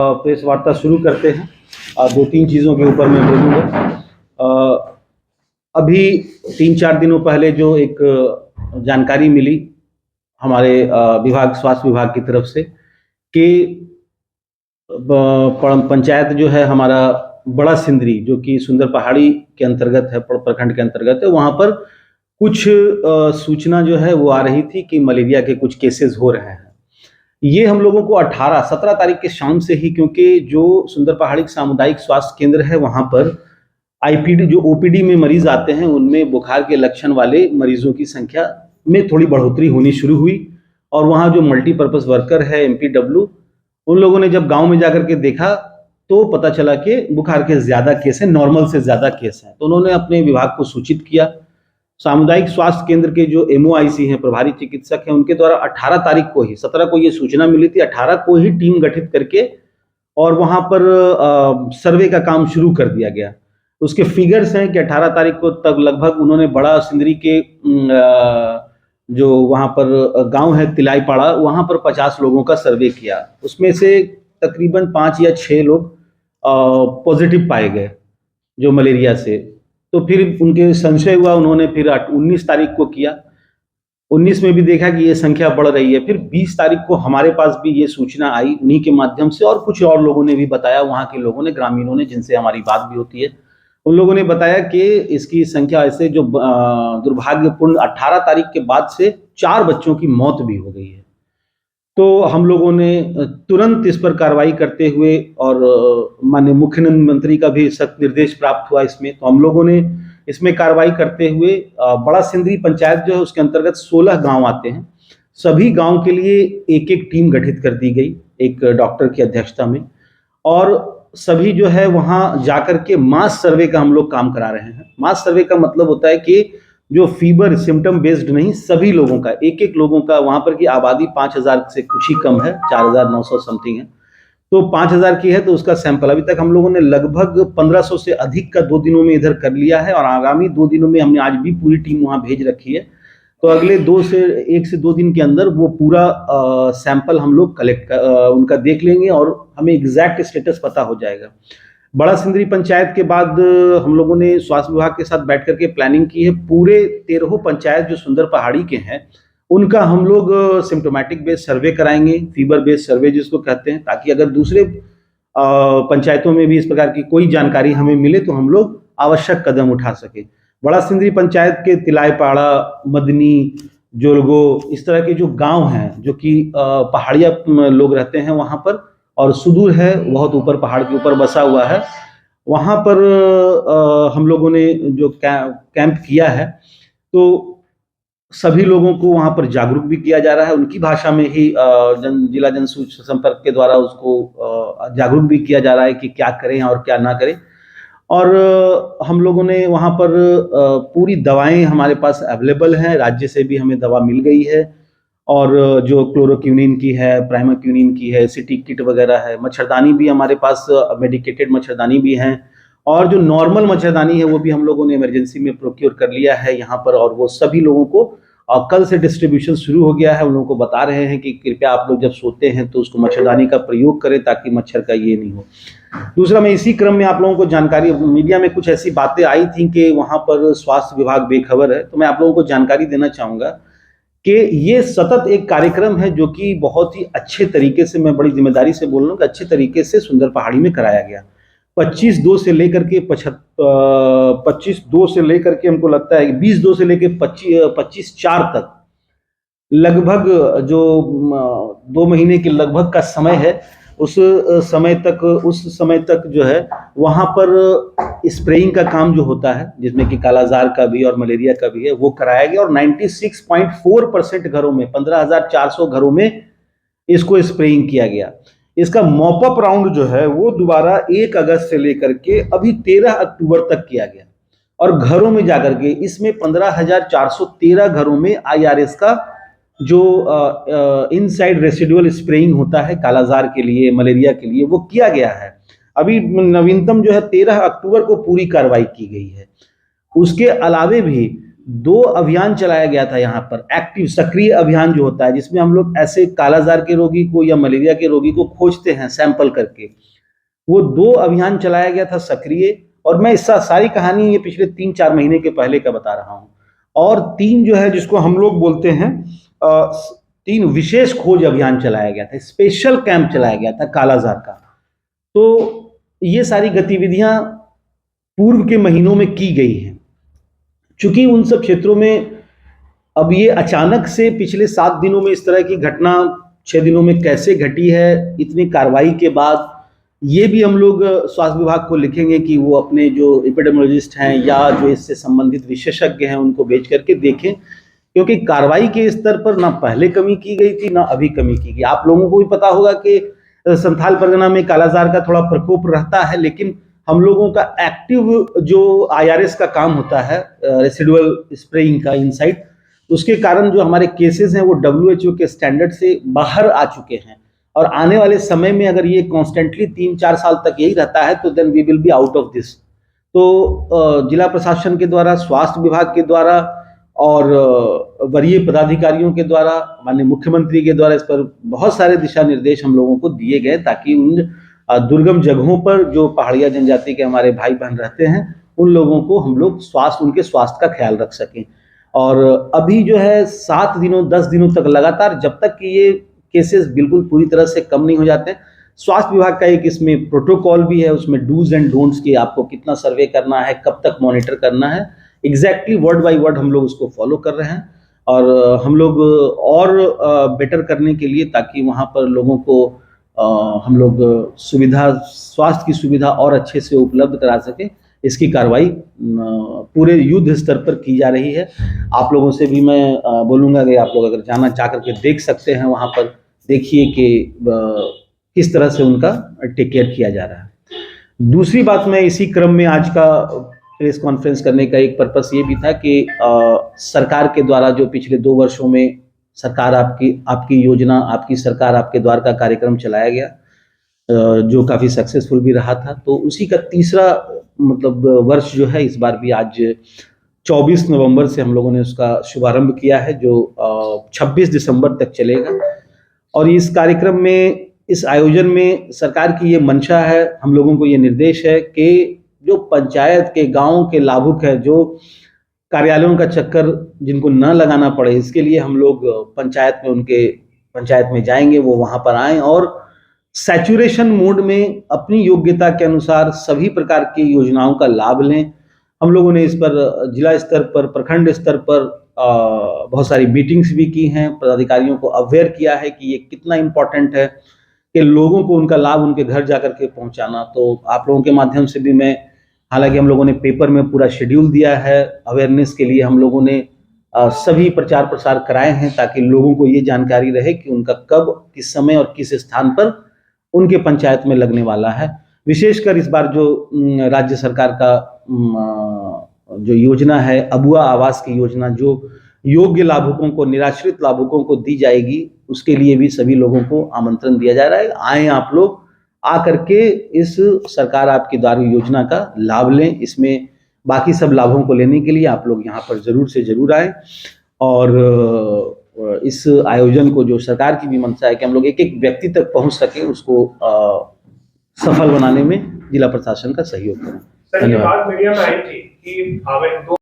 Press वार्ता शुरू करते हैं। दो तीन चीज़ों के ऊपर मैं बोलूँगा। अभी 3-4 दिनों पहले जो एक जानकारी मिली हमारे स्वास्थ्य विभाग की तरफ से कि पंचायत जो है हमारा बड़ा सिंदरी, जो कि सुंदर पहाड़ी के अंतर्गत है, प्रखंड के अंतर्गत है, वहाँ पर कुछ सूचना जो है वो आ रही थी कि मलेरिया के कुछ केसेस हो रहे हैं। ये हम लोगों को 17 तारीख के शाम से ही, क्योंकि जो सुंदर पहाड़ी सामुदायिक स्वास्थ्य केंद्र है वहाँ पर आईपीडी जो ओपीडी में मरीज आते हैं उनमें बुखार के लक्षण वाले मरीजों की संख्या में थोड़ी बढ़ोतरी होनी शुरू हुई। और वहाँ जो मल्टीपर्पज वर्कर है एमपीडब्ल्यू, उन लोगों ने जब गांव में जाकर के देखा तो पता चला कि बुखार के ज्यादा केस हैं, नॉर्मल से ज्यादा केस हैं। तो उन्होंने अपने विभाग को सूचित किया। सामुदायिक स्वास्थ्य केंद्र के जो एमओआईसी हैं, प्रभारी चिकित्सक हैं, उनके द्वारा 18 तारीख को ही, 17 को ये सूचना मिली थी, 18 को ही टीम गठित करके और वहां पर सर्वे का काम शुरू कर दिया गया। उसके फिगर्स हैं कि 18 तारीख को तक लगभग उन्होंने बड़ा सिंदरी के जो वहां पर गांव है तिलाईपाड़ा, वहां पर 50 लोगों का सर्वे किया। उसमें से तकरीबन 5 या 6 लोग पॉजिटिव पाए गए जो मलेरिया से। तो फिर उनके संशय हुआ, उन्होंने फिर 19 तारीख को किया। 19 में भी देखा कि ये संख्या बढ़ रही है। फिर 20 तारीख को हमारे पास भी ये सूचना आई उन्हीं के माध्यम से, और कुछ और लोगों ने भी बताया, वहाँ के लोगों ने, ग्रामीणों ने, जिनसे हमारी बात भी होती है, उन लोगों ने बताया कि इसकी संख्या ऐसे जो दुर्भाग्यपूर्ण 18 तारीख के बाद से 4 बच्चों की मौत भी हो गई है। तो हम लोगों ने तुरंत इस पर कार्रवाई करते हुए, और माननीय मुख्यमंत्री का भी सख्त निर्देश प्राप्त हुआ इसमें, तो हम लोगों ने इसमें कार्रवाई करते हुए बड़ा सिंदरी पंचायत जो है उसके अंतर्गत 16 गांव आते हैं। सभी गांव के लिए एक एक टीम गठित कर दी गई, एक डॉक्टर की अध्यक्षता में, और सभी जो है वहां जाकर के मास सर्वे का हम लोग काम करा रहे हैं। मास सर्वे का मतलब होता है कि जो फीवर सिम्टम बेस्ड नहीं, सभी लोगों का, एक एक लोगों का, वहां पर की आबादी 5000 से कुछ ही कम है, 4900 समथिंग है, तो 5000 की है। तो उसका सैंपल अभी तक हम लोगों ने लगभग 1500 से अधिक का 2 दिनों में इधर कर लिया है, और आगामी 2 दिनों में हमने आज भी पूरी टीम वहां भेज रखी है। तो अगले 1 से 2 दिन के अंदर वो पूरा सैंपल हम लोग उनका देख लेंगे और हमें एग्जैक्ट स्टेटस पता हो जाएगा। बड़ा सिंदरी पंचायत के बाद हम लोगों ने स्वास्थ्य विभाग के साथ बैठ करके प्लानिंग की है। पूरे 13 पंचायत जो सुंदर पहाड़ी के हैं उनका हम लोग सिम्टोमेटिक बेस्ड सर्वे कराएंगे, फीवर बेस्ड सर्वे जिसको कहते हैं, ताकि अगर दूसरे पंचायतों में भी इस प्रकार की कोई जानकारी हमें मिले तो हम लोग आवश्यक कदम उठा सके। बड़ा सिंदरी पंचायत के तिलाईपाड़ा, मदनी, जोलगो, इस तरह के जो गांव हैं जो कि पहाड़िया लोग रहते हैं वहां पर, और सुदूर है, बहुत ऊपर पहाड़ के ऊपर बसा हुआ है, वहां पर हम लोगों ने जो कैंप किया है, तो सभी लोगों को वहां पर जागरूक भी किया जा रहा है। उनकी भाषा में ही जिला जन संपर्क के द्वारा उसको जागरूक भी किया जा रहा है कि क्या करें और क्या ना करें। और हम लोगों ने वहाँ पर पूरी दवाएं हमारे पास अवेलेबल हैं, राज्य से भी हमें दवा मिल गई है, और जो क्लोरोक्विनिन की है, प्राइमाक्विनिन की है, सिटी किट वगैरह है, मच्छरदानी भी हमारे पास, मेडिकेटेड मच्छरदानी भी हैं, और जो नॉर्मल मच्छरदानी है वो भी हम लोगों ने इमरजेंसी में प्रोक्योर कर लिया है यहाँ पर, और वो सभी लोगों को कल से डिस्ट्रीब्यूशन शुरू हो गया है। उन लोगों को बता रहे हैं कि कृपया आप लोग जब सोते हैं तो उसको मच्छरदानी का प्रयोग करें ताकि मच्छर का ये नहीं हो। दूसरा, मैं इसी क्रम में आप लोगों को जानकारी, मीडिया में कुछ ऐसी बातें आई थी कि वहां पर स्वास्थ्य विभाग बेखबर है, तो मैं आप लोगों को जानकारी देना चाहूंगा कि ये सतत एक कार्यक्रम है जो कि बहुत ही अच्छे तरीके से, मैं बड़ी जिम्मेदारी से बोल रहा हूँ कि अच्छे तरीके से सुंदर पहाड़ी में कराया गया। 25/2 से लेकर के 25/2 से लेकर के हमको लगता है 20/2 से लेकर 25/4 तक लगभग जो 2 महीने के लगभग का समय है, उस समय तक जो है वहां पर स्प्रेइंग का काम जो होता है, जिसमें कि कालाजार का भी और मलेरिया का भी है, वो कराया गया, और 96.4% घरों में, 15,400 घरों में इसको स्प्रेइंग किया गया। इसका मॉपअप राउंड जो है वो दोबारा 1 अगस्त से लेकर के अभी 13 अक्टूबर तक किया गया, और घरों में जाकर के इसमें 15,413 घरों में IRS का जो इनसाइड रेसिडुअल स्प्रेइंग होता है कालाजार के लिए, मलेरिया के लिए, वो किया गया है। अभी नवीनतम जो है 13 अक्टूबर को पूरी कार्रवाई की गई है। उसके अलावे भी 2 अभियान चलाया गया था यहाँ पर, एक्टिव सक्रिय अभियान जो होता है, जिसमें हम लोग ऐसे कालाजार के रोगी को या मलेरिया के रोगी को खोजते हैं सैंपल करके। वो 2 अभियान चलाया गया था सक्रिय, और मैं इस सारी कहानी ये पिछले 3-4 महीने के पहले का बता रहा हूँ। और 3 जो है जिसको हम लोग बोलते हैं 3 विशेष खोज अभियान चलाया गया था, स्पेशल कैंप चलाया गया था कालाजार का। तो ये सारी गतिविधियां पूर्व के महीनों में की गई हैं। चूंकि उन सब क्षेत्रों में अब ये अचानक से पिछले 7 दिनों में इस तरह की घटना 6 दिनों में कैसे घटी है, इतनी कार्रवाई के बाद, ये भी हम लोग स्वास्थ्य विभाग को लिखेंगे कि वो अपने जो एपिडेमियोलॉजिस्ट हैं या जो इससे संबंधित विशेषज्ञ हैं उनको भेज करके देखें, क्योंकि कार्रवाई के स्तर पर ना पहले कमी की गई थी ना अभी कमी की गई। आप लोगों को भी पता होगा कि संथाल परगना में कालाजार का थोड़ा प्रकोप रहता है, लेकिन हम लोगों का एक्टिव जो IRS का काम होता है, रेसिडुअल स्प्रेइंग का इनसाइट, उसके कारण जो हमारे केसेस हैं वो WHO के स्टैंडर्ड से बाहर आ चुके हैं। और आने वाले समय में अगर ये कॉन्स्टेंटली 3-4 साल तक यही रहता है तो then we will be out of this. तो जिला प्रशासन के द्वारा, स्वास्थ्य विभाग के द्वारा और वरीय पदाधिकारियों के द्वारा, माननीय मुख्यमंत्री के द्वारा इस पर बहुत सारे दिशा निर्देश हम लोगों को दिए गए, ताकि उन दुर्गम जगहों पर जो पहाड़िया जनजाति के हमारे भाई बहन रहते हैं उन लोगों को हम लोग उनके स्वास्थ्य का ख्याल रख सकें। और अभी जो है 7 दिनों 10 दिनों तक लगातार, जब तक कि ये केसेस बिल्कुल पूरी तरह से कम नहीं हो जाते, स्वास्थ्य विभाग का एक इसमें प्रोटोकॉल भी है, उसमें डूज एंड डोंट्स की, आपको कितना सर्वे करना है, कब तक मॉनिटर करना है, एग्जैक्टली वर्ड बाय वर्ड हम लोग उसको फॉलो कर रहे हैं। और हम लोग और बेटर करने के लिए, ताकि वहाँ पर लोगों को हम लोग स्वास्थ्य की सुविधा और अच्छे से उपलब्ध करा सकें, इसकी कार्रवाई पूरे युद्ध स्तर पर की जा रही है। आप लोगों से भी मैं बोलूँगा कि आप लोग अगर जाना चाह करके देख सकते हैं, वहाँ पर देखिए कि किस तरह से उनका टेक केयर किया जा रहा है। दूसरी बात, मैं इसी क्रम में आज का प्रेस कॉन्फ्रेंस करने का एक पर्पस ये भी था कि सरकार के द्वारा जो पिछले 2 वर्षों में सरकार आपकी योजना, आपकी सरकार आपके द्वार का कार्यक्रम चलाया गया, जो काफ़ी सक्सेसफुल भी रहा था, तो उसी का तीसरा वर्ष जो है इस बार भी आज 24 नवंबर से हम लोगों ने उसका शुभारंभ किया है, जो 26 दिसंबर तक चलेगा। और इस कार्यक्रम में, इस आयोजन में सरकार की ये मंशा है, हम लोगों को ये निर्देश है कि जो पंचायत के, गाँव के लाभुक है, जो कार्यालयों का चक्कर जिनको न लगाना पड़े, इसके लिए हम लोग पंचायत में जाएंगे, वो वहाँ पर आएँ और सैचुरेशन मोड में अपनी योग्यता के अनुसार सभी प्रकार की योजनाओं का लाभ लें। हम लोगों ने इस पर जिला स्तर पर, प्रखंड स्तर पर बहुत सारी मीटिंग्स भी की हैं, पदाधिकारियों को अवेयर किया है कि ये कितना इम्पोर्टेंट है कि लोगों को उनका लाभ उनके घर जाकर के पहुंचाना। तो आप लोगों के माध्यम से भी मैं, हालांकि हम लोगों ने पेपर में पूरा शेड्यूल दिया है, अवेयरनेस के लिए हम लोगों ने सभी प्रचार प्रसार कराए हैं, ताकि लोगों को ये जानकारी रहे कि उनका कब, किस समय और किस स्थान पर उनके पंचायत में लगने वाला है। विशेषकर इस बार जो राज्य सरकार का जो योजना है, अबुआ आवास की योजना, जो योग्य लाभुकों को, निराश्रित लाभुकों को दी जाएगी, उसके लिए भी सभी लोगों को आमंत्रण दिया जा रहा है। आए आप लोग, आकर के इस सरकार आपकी द्वार योजना का लाभ लें। इसमें बाकी सब लाभों को लेने के लिए आप लोग यहाँ पर जरूर से जरूर आए। और इस आयोजन को, जो सरकार की भी मंशा है कि हम लोग एक एक व्यक्ति तक पहुँच सके, उसको सफल बनाने में जिला प्रशासन का सहयोग करें। सर, ये बात मीडिया में आई थी कि